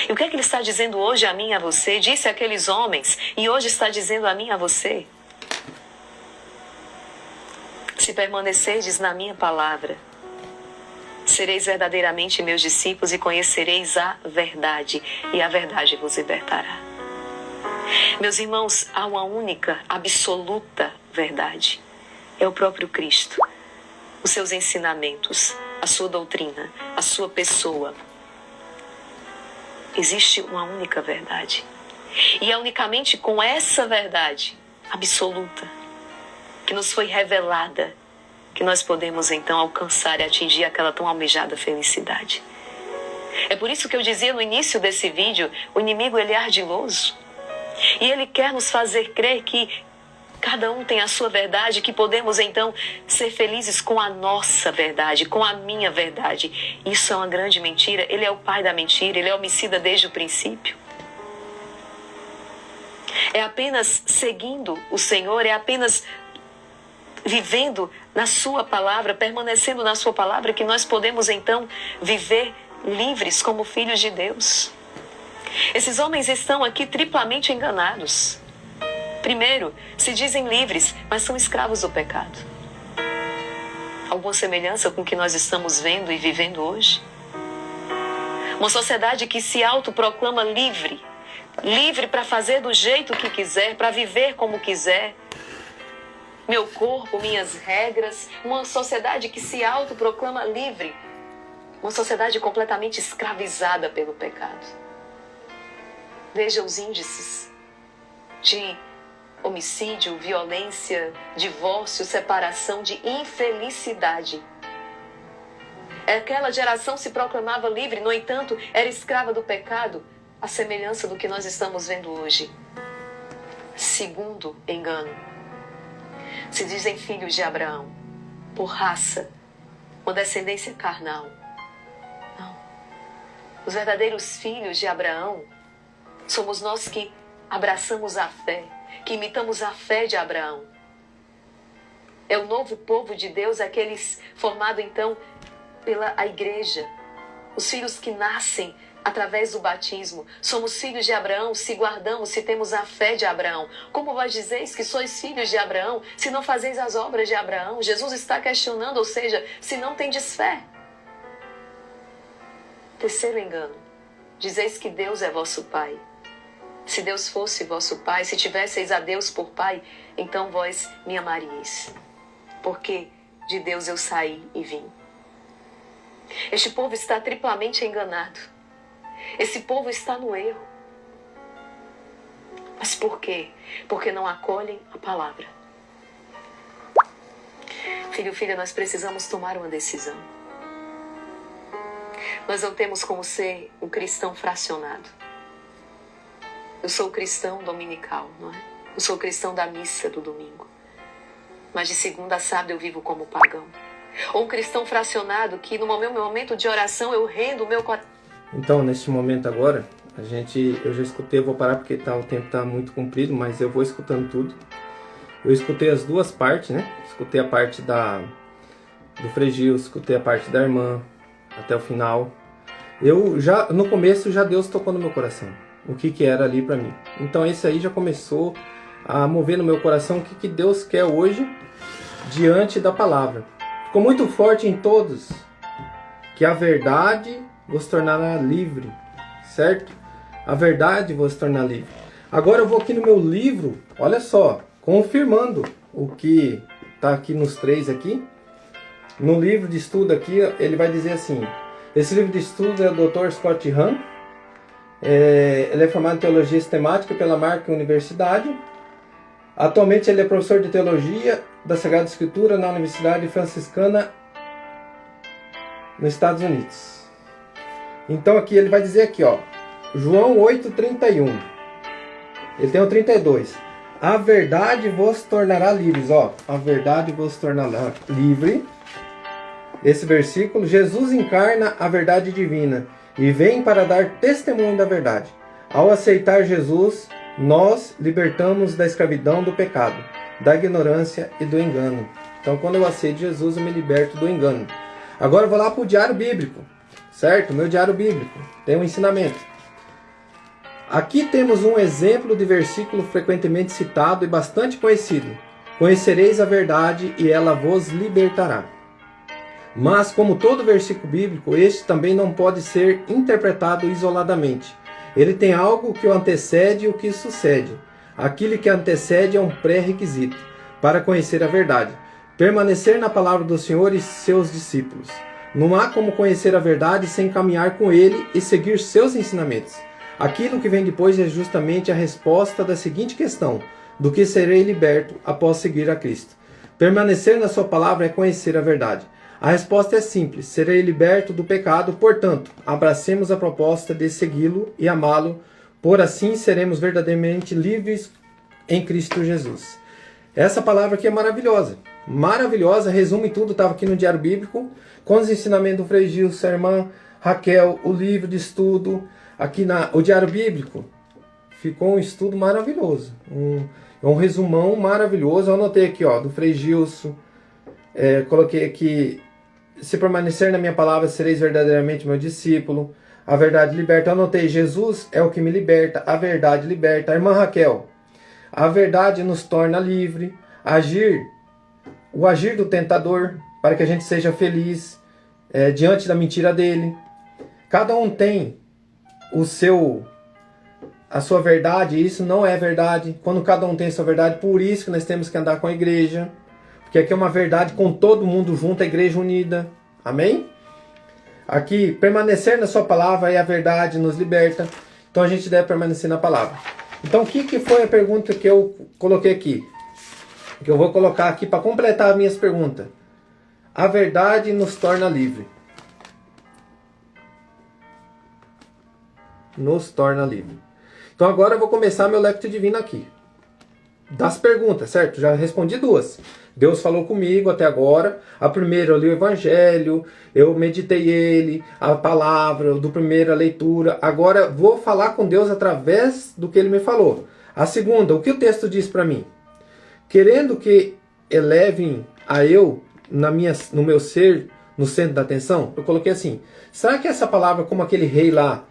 E o que é que ele está dizendo hoje a mim e a você? Disse àqueles homens e hoje está dizendo a mim e a você: se permanecerdes na minha palavra, sereis verdadeiramente meus discípulos e conhecereis a verdade, e a verdade vos libertará. Meus irmãos, há uma única, absoluta verdade. É o próprio Cristo, os seus ensinamentos, a sua doutrina, a sua pessoa. Existe uma única verdade. E é unicamente com essa verdade absoluta, que nos foi revelada, que nós podemos então alcançar e atingir aquela tão almejada felicidade. É por isso que eu dizia no início desse vídeo, o inimigo ele é ardiloso. E ele quer nos fazer crer que cada um tem a sua verdade, que podemos então ser felizes com a nossa verdade, com a minha verdade. Isso é uma grande mentira. Ele é o pai da mentira, ele é homicida desde o princípio. É apenas seguindo o Senhor, é apenas vivendo na sua palavra, permanecendo na sua palavra, que nós podemos então viver livres como filhos de Deus. Esses homens estão aqui triplamente enganados. Primeiro, se dizem livres, mas são escravos do pecado. Alguma semelhança com o que nós estamos vendo e vivendo hoje? Uma sociedade que se autoproclama livre. Livre para fazer do jeito que quiser, para viver como quiser. Meu corpo, minhas regras. Uma sociedade que se autoproclama livre. Uma sociedade completamente escravizada pelo pecado. Veja os índices de homicídio, violência, divórcio, separação, de infelicidade. Aquela geração se proclamava livre, no entanto, era escrava do pecado, a semelhança do que nós estamos vendo hoje. Segundo engano. Se dizem filhos de Abraão, por raça, uma descendência carnal. Não. Os verdadeiros filhos de Abraão somos nós que abraçamos a fé, que imitamos a fé de Abraão. É o novo povo de Deus, aqueles formado então pela igreja. Os filhos que nascem através do batismo. Somos filhos de Abraão se guardamos, se temos a fé de Abraão. Como vós dizeis que sois filhos de Abraão, se não fazeis as obras de Abraão? Jesus está questionando, ou seja, se não tendes fé. Terceiro engano. Dizeis que Deus é vosso Pai. Se Deus fosse vosso Pai, se tivesseis a Deus por Pai, então vós me amaríeis. Porque de Deus eu saí e vim. Este povo está triplamente enganado. Esse povo está no erro. Mas por quê? Porque não acolhem a palavra. Filho, filha, nós precisamos tomar uma decisão. Nós não temos como ser um cristão fracionado. Eu sou cristão dominical, não é? Eu sou cristão da missa do domingo. Mas de segunda a sábado eu vivo como pagão. Ou um cristão fracionado que no meu momento de oração eu rendo o meu coração. Então, neste momento agora, eu já escutei, eu vou parar porque o tempo está muito comprido, mas eu vou escutando tudo. Eu escutei as duas partes, né? Escutei a parte do Frei Gil, escutei a parte da irmã, até o final. No começo, Deus tocou no meu coração. O que era ali para mim. Então esse aí já começou a mover no meu coração o que Deus quer hoje diante da palavra. Ficou muito forte em todos que a verdade vos tornará livre, certo? A verdade vos tornará livre. Agora eu vou aqui no meu livro, olha só, confirmando o que está aqui nos 3 aqui. No livro de estudo aqui, ele vai dizer assim, esse livro de estudo é do Dr. Scott Hahn. Ele é formado em Teologia Sistemática pela Mark Universidade. Atualmente ele é professor de Teologia da Sagrada Escritura na Universidade Franciscana nos Estados Unidos. Então aqui ele vai dizer aqui, ó, João 8:31. Ele tem o 32. A verdade vos tornará livres, ó. A verdade vos tornará livre. Esse versículo, Jesus encarna a verdade divina e vem para dar testemunho da verdade. Ao aceitar Jesus, nós libertamos da escravidão do pecado, da ignorância e do engano. Então, quando eu aceito Jesus, eu me liberto do engano. Agora eu vou lá para o diário bíblico, certo? Meu diário bíblico tem um ensinamento. Aqui temos um exemplo de versículo frequentemente citado e bastante conhecido. Conhecereis a verdade e ela vos libertará. Mas, como todo versículo bíblico, este também não pode ser interpretado isoladamente. Ele tem algo que o antecede e o que sucede. Aquilo que antecede é um pré-requisito para conhecer a verdade. Permanecer na palavra do Senhor e seus discípulos. Não há como conhecer a verdade sem caminhar com Ele e seguir seus ensinamentos. Aquilo que vem depois é justamente a resposta da seguinte questão: do que serei liberto após seguir a Cristo? Permanecer na sua palavra é conhecer a verdade. A resposta é simples: serei liberto do pecado, portanto, abracemos a proposta de segui-lo e amá-lo, por assim seremos verdadeiramente livres em Cristo Jesus. Essa palavra aqui é maravilhosa. Maravilhosa, resume tudo, estava aqui no Diário Bíblico, com os ensinamentos do Frei Gil, sua irmã Raquel, o livro de estudo, aqui o Diário Bíblico. Ficou um estudo maravilhoso, um resumão maravilhoso. Eu anotei aqui, ó, do Frei Gilson, coloquei aqui: se permanecer na minha palavra, sereis verdadeiramente meu discípulo. A verdade liberta. Eu anotei: Jesus é o que me liberta. A verdade liberta. A irmã Raquel: a verdade nos torna livre. O agir do tentador, para que a gente seja feliz diante da mentira dele. Cada um tem a sua verdade, e isso não é verdade. Quando cada um tem a sua verdade, por isso que nós temos que andar com a igreja. Porque aqui é uma verdade com todo mundo junto, a igreja unida. Amém? Aqui, permanecer na sua palavra é a verdade, nos liberta. Então a gente deve permanecer na palavra. Então o que foi a pergunta que eu coloquei aqui? Que eu vou colocar aqui para completar as minhas perguntas. A verdade nos torna livre. Nos torna livre. Então agora eu vou começar meu Lectio Divino aqui. Das perguntas, certo? Já respondi 2. Deus falou comigo até agora. A primeira eu li o Evangelho, eu meditei ele, a palavra, do primeira leitura. Agora vou falar com Deus através do que ele me falou. A segunda, o que o texto diz para mim? Querendo que elevem a eu no meu ser, no centro da atenção, eu coloquei assim: será que essa palavra, como aquele rei lá,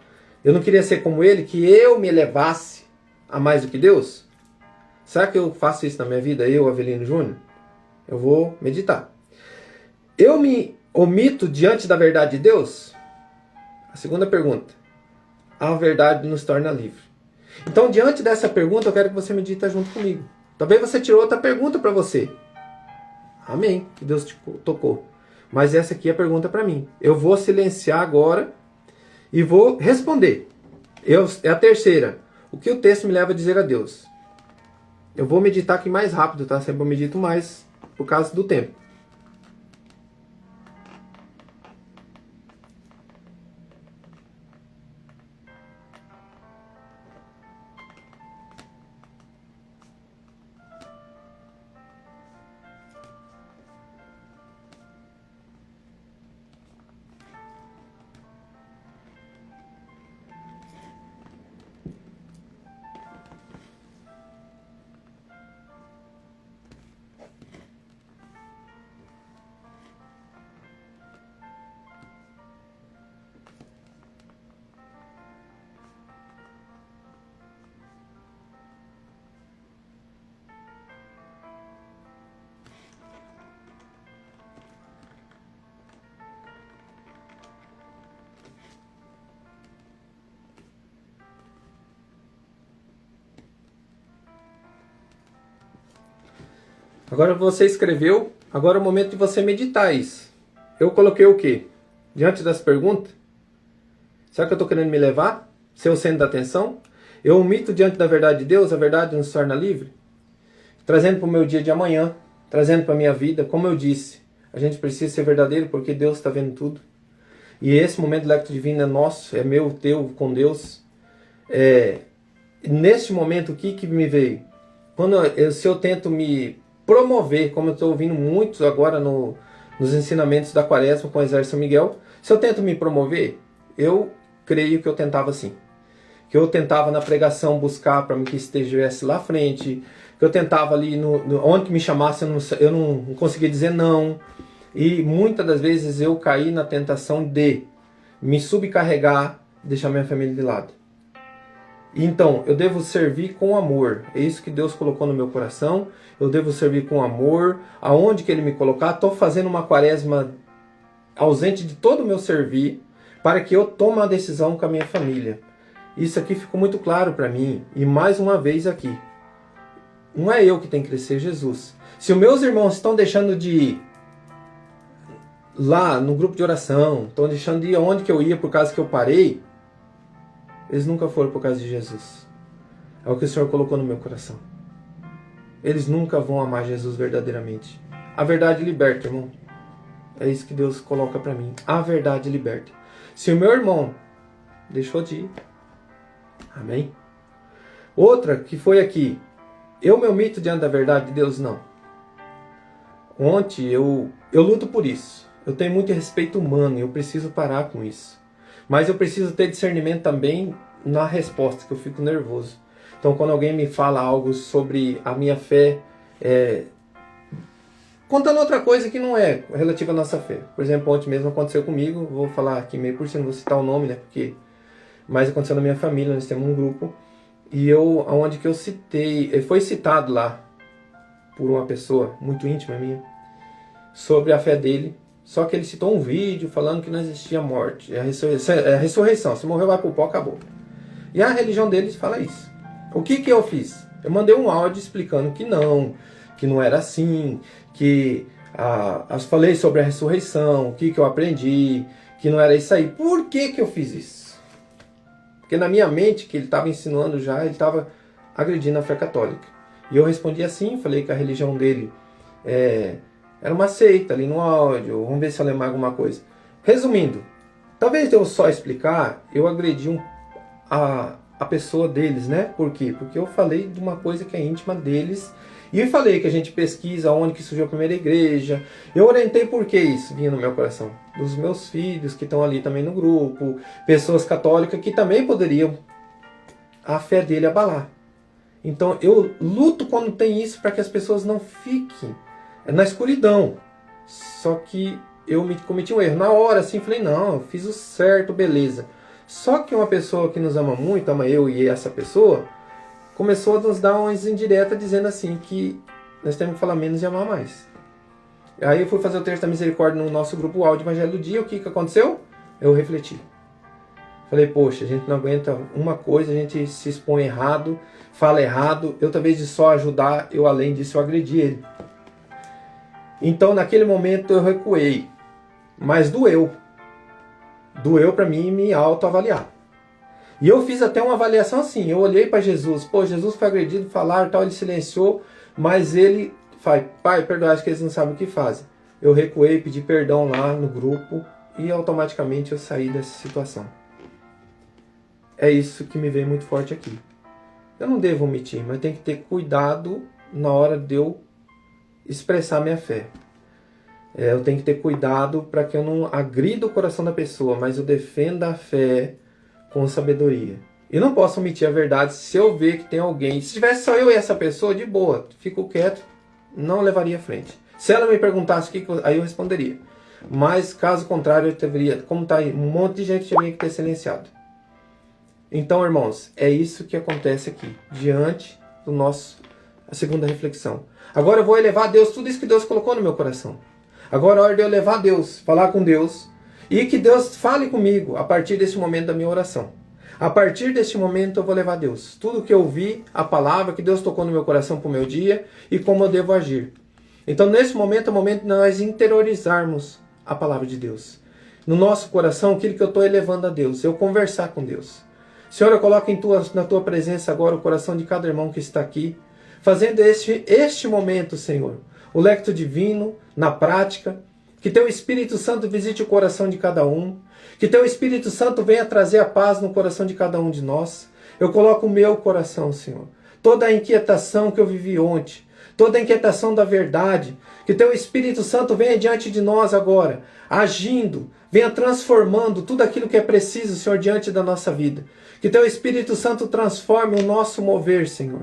eu não queria ser como ele, que eu me elevasse a mais do que Deus? Será que eu faço isso na minha vida, eu, Avelino Júnior? Eu vou meditar. Eu me omito diante da verdade de Deus? A segunda pergunta. A verdade nos torna livre. Então, diante dessa pergunta, eu quero que você medita junto comigo. Talvez você tirou outra pergunta para você. Amém. Que Deus te tocou. Mas essa aqui é a pergunta para mim. Eu vou silenciar agora e vou responder. É a terceira. O que o texto me leva a dizer a Deus? Eu vou meditar aqui mais rápido, tá? Sempre eu medito mais por causa do tempo. Agora você escreveu, agora é o momento de você meditar isso. Eu coloquei o quê? Diante das perguntas? Será que eu estou querendo me levar? Ser o centro da atenção? Eu omito diante da verdade de Deus, a verdade nos torna livre? Trazendo para o meu dia de amanhã, trazendo para a minha vida, como eu disse, a gente precisa ser verdadeiro porque Deus está vendo tudo. E esse momento do Lecto Divino é nosso, é meu, teu, com Deus. Neste momento, o que me veio? Se eu tento me promover, como eu estou ouvindo muitos agora nos ensinamentos da Quaresma com o Exército São Miguel, se eu tento me promover, eu creio que eu tentava assim. Que eu tentava na pregação buscar para que estivesse lá à frente, que eu tentava ali, onde que me chamasse, eu não conseguia dizer não. E muitas das vezes eu caí na tentação de me subcarregar, deixar minha família de lado. Então, eu devo servir com amor. É isso que Deus colocou no meu coração. Eu devo servir com amor. Aonde que Ele me colocar, estou fazendo uma quaresma ausente de todo o meu servir, para que eu tome uma decisão com a minha família. Isso aqui ficou muito claro para mim. E mais uma vez aqui. Não é eu que tenho que crescer, Jesus. Se os meus irmãos estão deixando de ir lá no grupo de oração, estão deixando de ir aonde que eu ia por causa que eu parei, eles nunca foram por causa de Jesus. É o que o Senhor colocou no meu coração. Eles nunca vão amar Jesus verdadeiramente. A verdade liberta, irmão. É isso que Deus coloca para mim. A verdade liberta. Se o meu irmão deixou de ir, amém? Outra que foi aqui. Eu me omito diante da verdade de Deus? Não. Ontem eu luto por isso. Eu tenho muito respeito humano e eu preciso parar com isso. Mas eu preciso ter discernimento também na resposta, que eu fico nervoso. Então, quando alguém me fala algo sobre a minha fé, contando outra coisa que não é relativa à nossa fé. Por exemplo, ontem mesmo aconteceu comigo, vou falar aqui meio por cima, não vou citar o nome, né? Mas aconteceu na minha família, nós temos um grupo, e onde que eu citei, foi citado lá, por uma pessoa muito íntima minha, sobre a fé dele. Só que ele citou um vídeo falando que não existia morte. É a ressurreição. Se morreu, vai pro pó, acabou. E a religião deles fala isso. O que eu fiz? Eu mandei um áudio explicando que não era assim, que eu falei sobre a ressurreição, o que eu aprendi, que não era isso aí. Por que eu fiz isso? Porque na minha mente, que ele estava insinuando já, ele estava agredindo a fé católica. E eu respondi assim, falei que a religião dele era uma seita ali no áudio. Vamos ver se eu lembro alguma coisa. Resumindo, talvez eu só explicar, eu agredi a pessoa deles, né? Por quê? Porque eu falei de uma coisa que é íntima deles. E eu falei que a gente pesquisa onde que surgiu a primeira igreja. Eu orientei por que isso vinha no meu coração. Dos meus filhos que estão ali também no grupo. Pessoas católicas que também poderiam a fé dele abalar. Então eu luto quando tem isso para que as pessoas não fiquem na escuridão. Só que eu cometi um erro. Na hora, assim, falei, não, eu fiz o certo, beleza. Só que uma pessoa que nos ama muito, ama eu e essa pessoa, começou a nos dar umas indiretas dizendo assim, que nós temos que falar menos e amar mais. Aí eu fui fazer o texto da misericórdia no nosso grupo áudio Evangelho do Dia. O que aconteceu? Eu refleti. Falei, poxa, a gente não aguenta uma coisa, a gente se expõe errado, fala errado. Eu, talvez de só ajudar, eu além disso, eu agredi ele. Então, naquele momento, eu recuei. Mas doeu. Doeu para mim me autoavaliar. E eu fiz até uma avaliação assim. Eu olhei para Jesus. Pô, Jesus foi agredido, falaram tal, ele silenciou. Mas ele faz, pai, perdoa, acho que eles não sabem o que fazem. Eu recuei, pedi perdão lá no grupo. E automaticamente eu saí dessa situação. É isso que me veio muito forte aqui. Eu não devo omitir, mas tem que ter cuidado na hora de eu expressar minha fé. Eu tenho que ter cuidado para que eu não agrida o coração da pessoa, mas eu defenda a fé com sabedoria. E não posso omitir a verdade se eu ver que tem alguém. Se tivesse só eu e essa pessoa, de boa, fico quieto, não levaria à frente. Se ela me perguntasse o que, aí eu responderia. Mas caso contrário, eu deveria, como está aí, um monte de gente teria que ter silenciado. Então, irmãos, é isso que acontece aqui, diante do nosso, a segunda reflexão. Agora eu vou elevar a Deus tudo isso que Deus colocou no meu coração. Agora é hora de eu levar a Deus, falar com Deus, e que Deus fale comigo a partir desse momento da minha oração. A partir deste momento eu vou levar a Deus tudo que eu ouvi, a palavra que Deus tocou no meu coração para o meu dia e como eu devo agir. Então nesse momento é o momento de nós interiorizarmos a palavra de Deus. No nosso coração, aquilo que eu estou elevando a Deus, eu conversar com Deus. Senhor, eu coloco na tua presença agora o coração de cada irmão que está aqui, fazendo este momento, Senhor, o lecto divino, na prática, que teu Espírito Santo visite o coração de cada um, que teu Espírito Santo venha trazer a paz no coração de cada um de nós. Eu coloco o meu coração, Senhor, toda a inquietação que eu vivi ontem, toda a inquietação da verdade, que teu Espírito Santo venha diante de nós agora, agindo, venha transformando tudo aquilo que é preciso, Senhor, diante da nossa vida. Que teu Espírito Santo transforme o nosso mover, Senhor.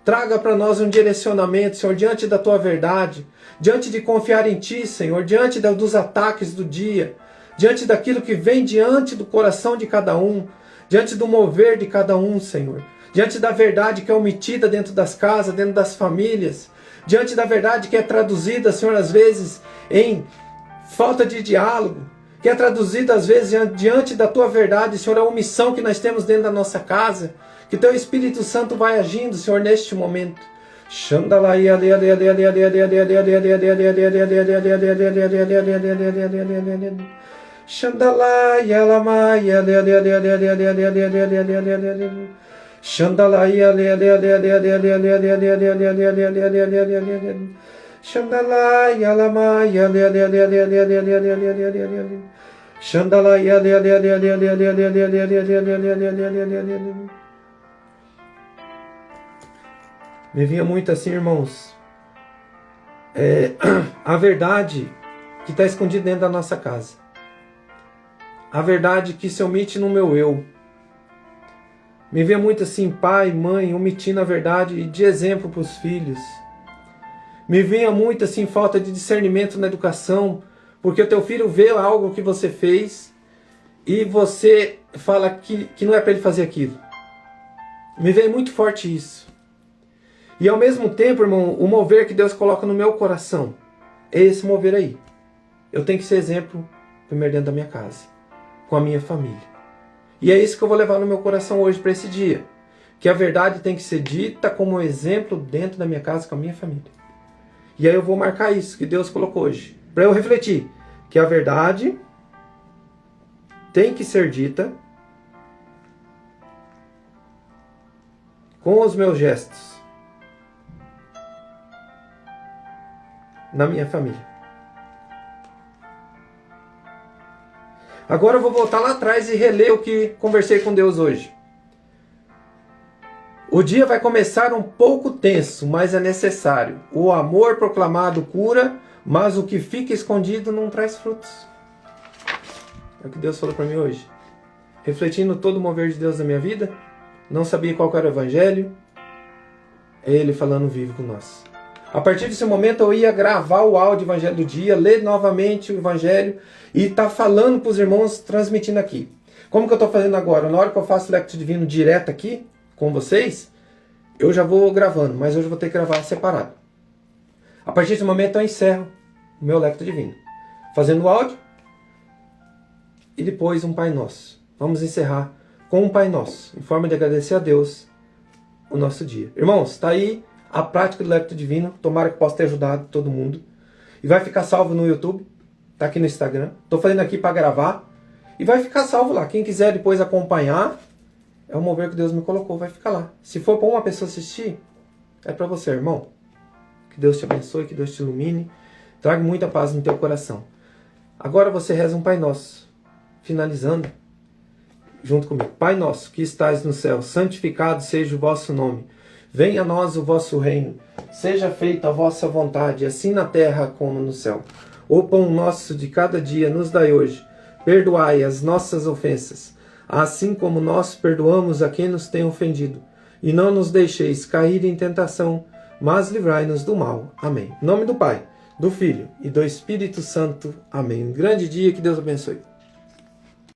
Traga para nós um direcionamento, Senhor, diante da tua verdade, diante de confiar em ti, Senhor, diante dos ataques do dia, diante daquilo que vem diante do coração de cada um, diante do mover de cada um, Senhor, diante da verdade que é omitida dentro das casas, dentro das famílias, diante da verdade que é traduzida, Senhor, às vezes em falta de diálogo, que é traduzida às vezes diante da tua verdade, Senhor, a omissão que nós temos dentro da nossa casa. Que teu Espírito Santo vai agindo, Senhor, neste momento. Me vinha muito assim, irmãos, a verdade que está escondida dentro da nossa casa. A verdade que se omite no meu eu. Me vinha muito assim, pai, mãe, omitindo a verdade de exemplo para os filhos. Me vinha muito assim, falta de discernimento na educação, porque o teu filho vê algo que você fez e você fala que não é para ele fazer aquilo. Me veio muito forte isso. E ao mesmo tempo, irmão, o mover que Deus coloca no meu coração é esse mover aí. Eu tenho que ser exemplo primeiro dentro da minha casa, com a minha família. E é isso que eu vou levar no meu coração hoje para esse dia. Que a verdade tem que ser dita como exemplo dentro da minha casa, com a minha família. E aí eu vou marcar isso que Deus colocou hoje, para eu refletir que a verdade tem que ser dita com os meus gestos na minha família. Agora eu vou voltar lá atrás e reler o que conversei com Deus hoje. O dia vai começar um pouco tenso, mas é necessário. O amor proclamado cura, mas o que fica escondido não traz frutos. É o que Deus falou para mim hoje. Refletindo todo o mover de Deus na minha vida, não sabia qual era o evangelho, é Ele falando vivo com nós. A partir desse momento eu ia gravar o áudio do Evangelho do dia, ler novamente o Evangelho e estar falando para os irmãos, transmitindo aqui. Como que eu estou fazendo agora? Na hora que eu faço o Lecto Divino direto aqui, com vocês, eu já vou gravando, mas hoje eu vou ter que gravar separado. A partir desse momento eu encerro o meu Lecto Divino, fazendo o áudio e depois um Pai Nosso. vamos encerrar com um Pai Nosso, em forma de agradecer a Deus o nosso dia. Irmãos, está aí a prática do Lectio Divino. Tomara que possa ter ajudado todo mundo. E vai ficar salvo no YouTube. Está aqui no Instagram. Estou fazendo aqui para gravar. E vai ficar salvo lá. Quem quiser depois acompanhar, é o mover que Deus me colocou. Vai ficar lá. Se for para uma pessoa assistir, é para você, irmão. Que Deus te abençoe, que Deus te ilumine. Traga muita paz no teu coração. Agora você reza um Pai Nosso. Finalizando, junto comigo. Pai nosso, que estais no céu, santificado seja o vosso nome. Venha a nós o vosso reino. Seja feita a vossa vontade, assim na terra como no céu. O pão nosso de cada dia nos dai hoje. Perdoai as nossas ofensas, assim como nós perdoamos a quem nos tem ofendido. E não nos deixeis cair em tentação, mas livrai-nos do mal. Amém. Em nome do Pai, do Filho e do Espírito Santo. Amém. Um grande dia, que Deus abençoe.